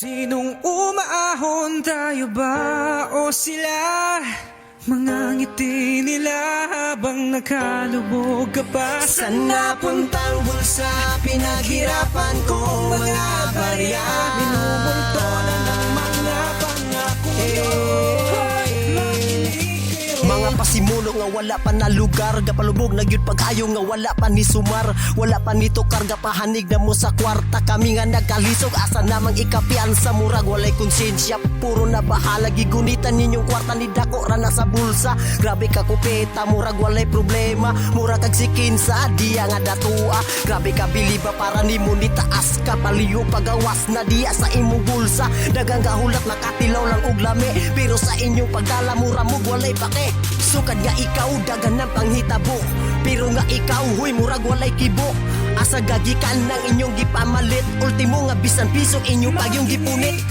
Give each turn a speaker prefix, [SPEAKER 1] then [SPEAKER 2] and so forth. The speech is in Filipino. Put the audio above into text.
[SPEAKER 1] Sinong umaahon, tayo ba o sila? Mga ngiti nila habang nakalubog ka pa.
[SPEAKER 2] Saan napuntang bulsa? Pinaghirapan kong mga barya.
[SPEAKER 1] Minumulto na ng mga pangako nyo.
[SPEAKER 2] Mga pasimulo nga wala pa na lugar, gapalubog na gyud pag-ayo nga wala pa ni sumar. Wala pa nito karga, pahanig na mo sa kwarta. Kami nga nagkalisog, asa namang ikapian sa murag walay konsensya. Puro na bahala, gigunitan ninyong kwarta ni dako ra na sa bulsa. Grabe ka kupeta, murag walay problema. Murag kag sikinsa, diya nga datua. Grabe ka biliba para nimo ni taas ka. Paliyo pagawas na diya sa imong bulsa. Dagang gahulat nakatilaw lang og lami, pero sa inyong pagdala mura mo walay pake. Sukad nga ikaw dagan ng panghitabo, pero nga ikaw huy murag walay kibo. Asa gagikan ng inyong gipamalit, ultimo nga bisan piso inyo pa yung gipunit.